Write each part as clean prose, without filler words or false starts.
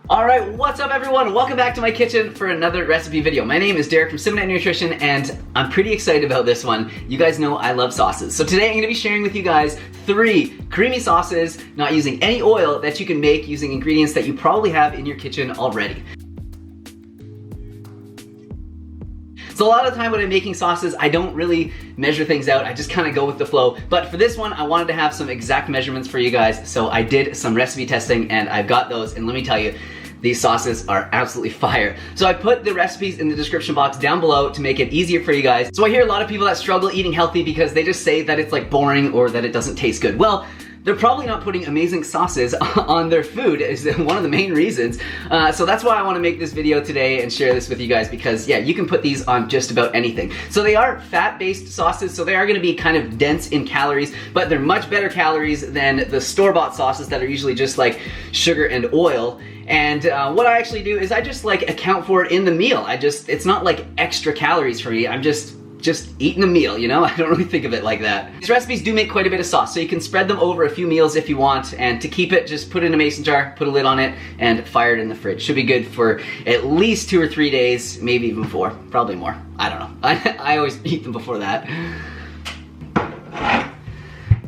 Alright, what's up everyone? Welcome back to my kitchen for another recipe video. My name is Derek from Simnett Nutrition and I'm pretty excited about this one. You guys know I love sauces. So today I'm going to be sharing with you guys 3 creamy sauces, not using any oil, that you can make using ingredients that you probably have in your kitchen already. So a lot of the time when I'm making sauces, I don't really measure things out. I just kind of go with the flow. But for this one, I wanted to have some exact measurements for you guys. So I did some recipe testing and I've got those. And let me tell you, these sauces are absolutely fire. So I put the recipes in the description box down below to make it easier for you guys. So I hear a lot of people that struggle eating healthy because they just say that it's like boring or that it doesn't taste good. Well, they're probably not putting amazing sauces on their food is one of the main reasons. So that's why I want to make this video today and share this with you guys because yeah, you can put these on just about anything. So they are fat-based sauces, so they are going to be kind of dense in calories, but they're much better calories than the store-bought sauces that are usually just like sugar and oil. And what I actually do is I just like account for it in the meal. It's not like extra calories for me. I'm just eating a meal, you know? I don't really think of it like that. These recipes do make quite a bit of sauce, so you can spread them over a few meals if you want, and to keep it, just put it in a mason jar, put a lid on it, and fire it in the fridge. Should be good for at least 2 or 3 days, maybe even 4, probably more. I don't know. I always eat them before that.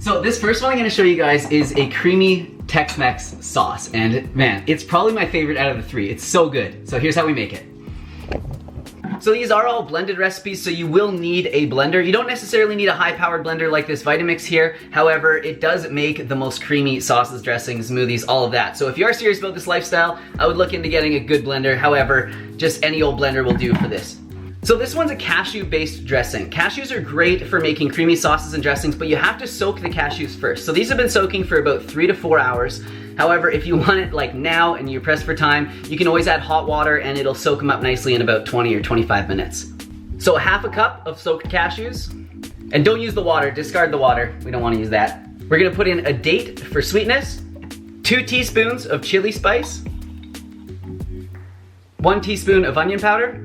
So this first one I'm gonna show you guys is a creamy Tex Mex sauce, and man, it's probably my favorite out of the 3. It's so good. So here's how we make it. So these are all blended recipes, so you will need a blender. You don't necessarily need a high-powered blender like this Vitamix here. However, it does make the most creamy sauces, dressings, smoothies, all of that. So if you are serious about this lifestyle, I would look into getting a good blender. However, just any old blender will do for this. So this one's a cashew-based dressing. Cashews are great for making creamy sauces and dressings, but you have to soak the cashews first. So these have been soaking for about 3 to 4 hours. However, if you want it like now and you're pressed for time, you can always add hot water and it'll soak them up nicely in about 20 or 25 minutes. So a half a cup of soaked cashews, and don't use the water, discard the water. We don't want to use that. We're gonna put in a date for sweetness, 2 teaspoons of chili spice, 1 teaspoon of onion powder,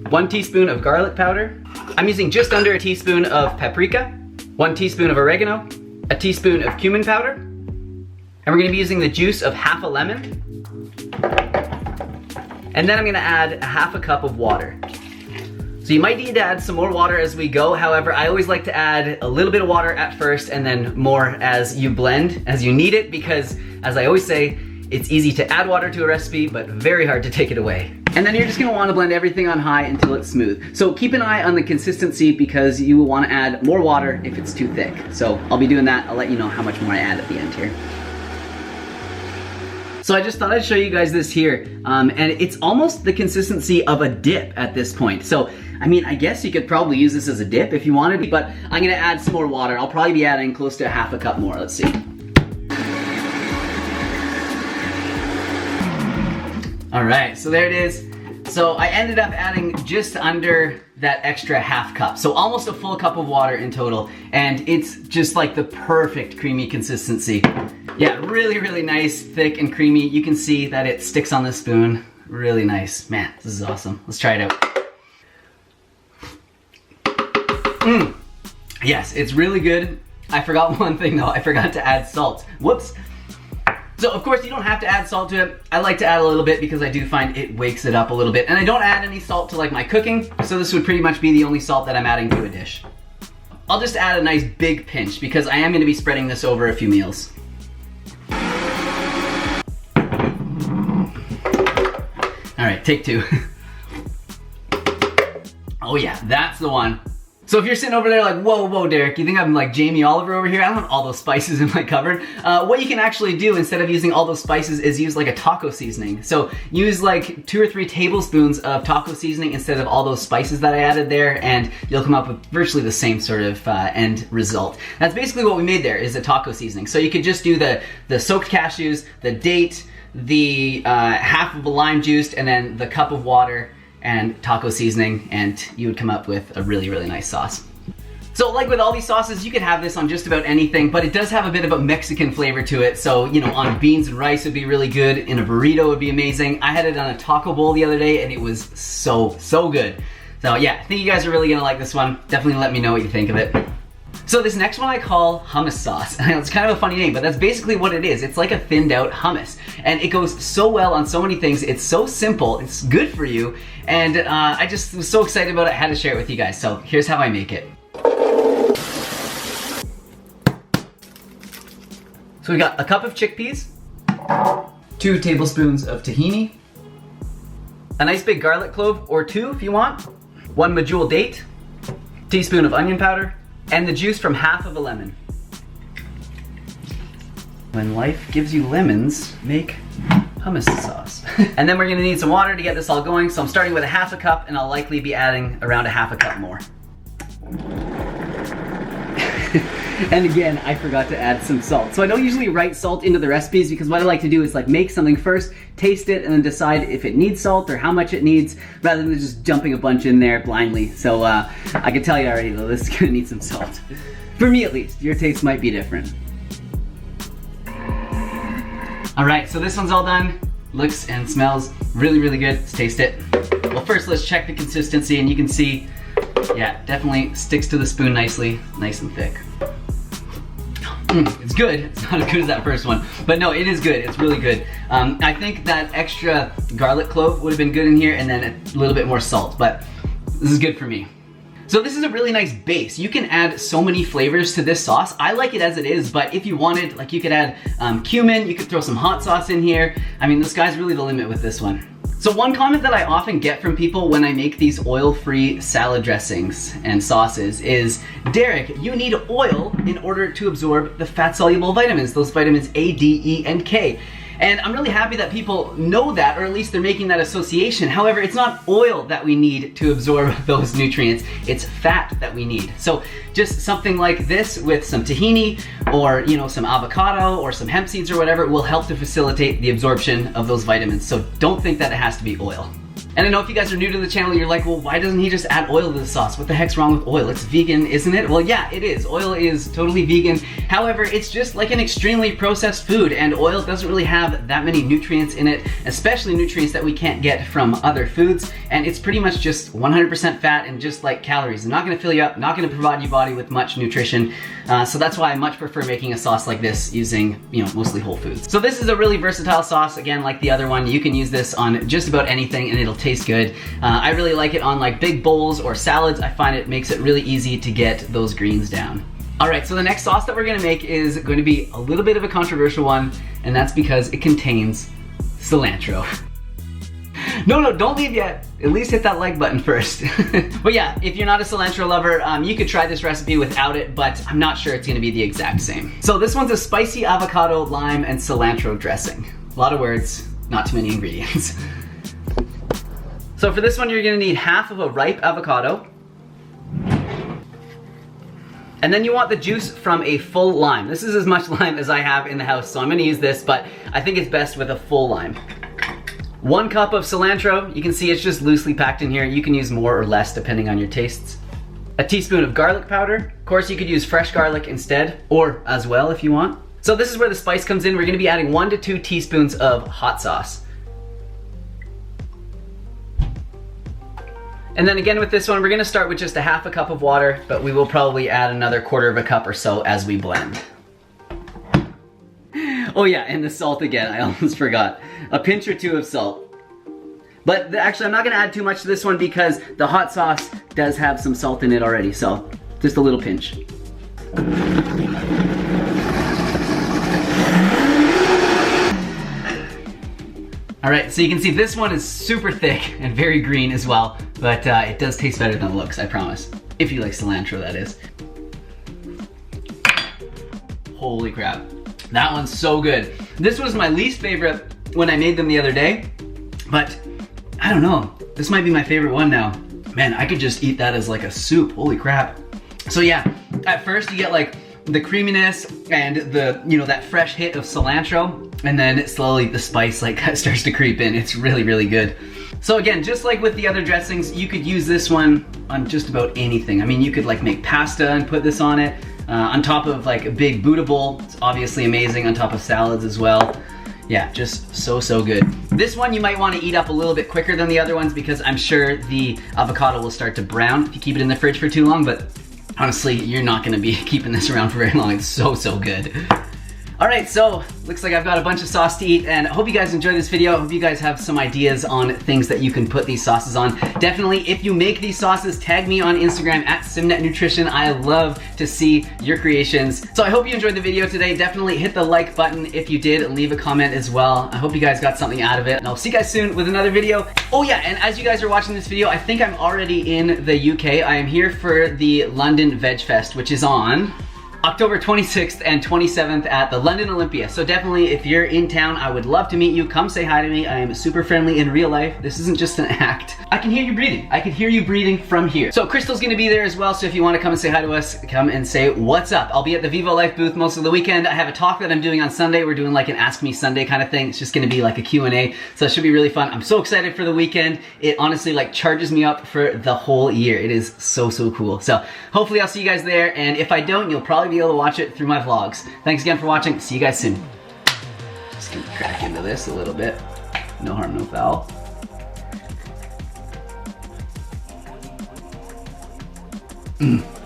1 teaspoon of garlic powder. I'm using just under a teaspoon of paprika, 1 teaspoon of oregano, a teaspoon of cumin powder, and we're gonna be using the juice of half a lemon. And then I'm gonna add a half a cup of water. So you might need to add some more water as we go. However, I always like to add a little bit of water at first and then more as you blend, as you need it, because as I always say, it's easy to add water to a recipe, but very hard to take it away. And then you're just gonna wanna blend everything on high until it's smooth. So keep an eye on the consistency because you will wanna add more water if it's too thick. So I'll be doing that. I'll let you know how much more I add at the end here. So I just thought I'd show you guys this here. And it's almost the consistency of a dip at this point. So, I mean, I guess you could probably use this as a dip if you wanted, but I'm gonna add some more water. I'll probably be adding close to a half a cup more, let's see. All right, so there it is. So I ended up adding just under that extra half cup. So almost a full cup of water in total. And it's just like the perfect creamy consistency. Yeah, really, really nice, thick and creamy. You can see that it sticks on the spoon. Really nice. Man, this is awesome. Let's try it out. Yes, it's really good. I forgot one thing though. I forgot to add salt. Whoops. So of course you don't have to add salt to it. I like to add a little bit because I do find it wakes it up a little bit. And I don't add any salt to like my cooking, so this would pretty much be the only salt that I'm adding to a dish. I'll just add a nice big pinch because I am gonna be spreading this over a few meals. All right, take 2. Oh yeah, that's the one. So if you're sitting over there like, whoa, Derek, you think I'm like Jamie Oliver over here? I don't have all those spices in my cupboard. What you can actually do instead of using all those spices is use like a taco seasoning. So use like 2 or 3 tablespoons of taco seasoning instead of all those spices that I added there, and you'll come up with virtually the same sort of end result. That's basically what we made there, is a taco seasoning. So you could just do the soaked cashews, the date, the half of a lime juice, and then the cup of water and taco seasoning, and you would come up with a really, really nice sauce. So like with all these sauces, you could have this on just about anything, but it does have a bit of a Mexican flavor to it. So, you know, on beans and rice would be really good. In a burrito would be amazing. I had it on a taco bowl the other day and it was so good. So yeah, I think you guys are really gonna like this one. Definitely let me know what you think of it. So this next one I call hummus sauce. It's kind of a funny name, but that's basically what it is. It's like a thinned out hummus, and it goes so well on so many things. It's so simple, it's good for you, and I just was so excited about it, I had to share it with you guys. So here's how I make it. So we got a cup of chickpeas, 2 tablespoons of tahini, a nice big garlic clove, or 2 if you want, 1 medjool date, teaspoon of onion powder, and the juice from half of a lemon. When life gives you lemons, make hummus sauce. And then we're gonna need some water to get this all going, so I'm starting with a half a cup, and I'll likely be adding around a half a cup more. And again, I forgot to add some salt. So I don't usually write salt into the recipes because what I like to do is like make something first, taste it, and then decide if it needs salt or how much it needs, rather than just dumping a bunch in there blindly. So I can tell you already though, this is gonna need some salt. For me at least, your taste might be different. All right, so this one's all done. Looks and smells really, really good. Let's taste it. Well, first let's check the consistency, and you can see, yeah, definitely sticks to the spoon nicely, nice and thick. It's good. It's not as good as that first one, but no, it is good. It's really good. I think that extra garlic clove would have been good in here, and then a little bit more salt, but this is good for me. So this is a really nice base. You can add so many flavors to this sauce. I like it as it is, but if you wanted, like, you could add cumin, you could throw some hot sauce in here. I mean, the sky's really the limit with this one. So one comment that I often get from people when I make these oil-free salad dressings and sauces is, Derek, you need oil in order to absorb the fat-soluble vitamins, those vitamins A, D, E, and K. And I'm really happy that people know that, or at least they're making that association. However, it's not oil that we need to absorb those nutrients, it's fat that we need. So just something like this with some tahini, or some avocado, or some hemp seeds or whatever, will help to facilitate the absorption of those vitamins. So don't think that it has to be oil. And I know if you guys are new to the channel, you're like, well, why doesn't he just add oil to the sauce? What the heck's wrong with oil? It's vegan, isn't it? Well, yeah, it is. Oil is totally vegan. However, it's just like an extremely processed food, and oil doesn't really have that many nutrients in it, especially nutrients that we can't get from other foods. And it's pretty much just 100% fat and just like calories. It's not gonna fill you up, not gonna provide your body with much nutrition. So that's why I much prefer making a sauce like this using, mostly whole foods. So this is a really versatile sauce. Again, like the other one, you can use this on just about anything and it'll taste good. I really like it on like big bowls or salads. I find it makes it really easy to get those greens down. All right, so the next sauce that we're gonna make is going to be a little bit of a controversial one, and that's because it contains cilantro. No, don't leave yet. At least hit that like button first. But yeah, if you're not a cilantro lover, you could try this recipe without it, but I'm not sure it's gonna be the exact same. So this one's a spicy avocado, lime, and cilantro dressing. A lot of words, not too many ingredients. So for this one, you're gonna need half of a ripe avocado. And then you want the juice from a full lime. This is as much lime as I have in the house, so I'm gonna use this, but I think it's best with a full lime. 1 cup of cilantro. You can see it's just loosely packed in here. You can use more or less depending on your tastes. A teaspoon of garlic powder. Of course, you could use fresh garlic instead, or as well if you want. So this is where the spice comes in. We're gonna be adding 1 to 2 teaspoons of hot sauce. And then again with this one, we're gonna start with just a half a cup of water, but we will probably add another 1/4 of a cup or so as we blend. Oh yeah, and the salt again, I almost forgot. A pinch or 2 of salt. But actually, I'm not gonna add too much to this one because the hot sauce does have some salt in it already, so just a little pinch. All right, so you can see this one is super thick and very green as well, but it does taste better than it looks, I promise. If you like cilantro, that is. Holy crap. That one's so good. This was my least favorite when I made them the other day, but I don't know. This might be my favorite one now. Man, I could just eat that as like a soup, holy crap. So yeah, at first you get like the creaminess and the, that fresh hit of cilantro, and then slowly the spice like starts to creep in. It's really, really good. So again, just like with the other dressings, you could use this one on just about anything. I mean, you could like make pasta and put this on it. On top of like a big Buddha bowl. It's obviously amazing on top of salads as well. Yeah, just so good. This one you might want to eat up a little bit quicker than the other ones because I'm sure the avocado will start to brown if you keep it in the fridge for too long, but Honestly, you're not gonna be keeping this around for very long. It's so, so good. All right, so looks like I've got a bunch of sauce to eat, and I hope you guys enjoyed this video. I hope you guys have some ideas on things that you can put these sauces on. Definitely, if you make these sauces, tag me on Instagram at Simnett Nutrition. I love to see your creations. So I hope you enjoyed the video today. Definitely hit the like button if you did. Leave a comment as well. I hope you guys got something out of it, and I'll see you guys soon with another video. Oh yeah, and as you guys are watching this video, I think I'm already in the UK. I am here for the London Veg Fest, which is on October 26th and 27th at the London Olympia. So definitely, if you're in town, I would love to meet you. Come say hi to me. I am super friendly in real life. This isn't just an act. I can hear you breathing. I can hear you breathing from here. So Crystal's gonna be there as well, so if you wanna come and say hi to us, come and say what's up. I'll be at the Vivo Life booth most of the weekend. I have a talk that I'm doing on Sunday. We're doing like an Ask Me Sunday kind of thing. It's just gonna be like a Q&A, so it should be really fun. I'm so excited for the weekend. It honestly like charges me up for the whole year. It is so, so cool. So hopefully I'll see you guys there, and if I don't, you'll probably be able to watch it through my vlogs. Thanks again for watching. See you guys soon. Just gonna crack into this a little bit. No harm, no foul. Mm.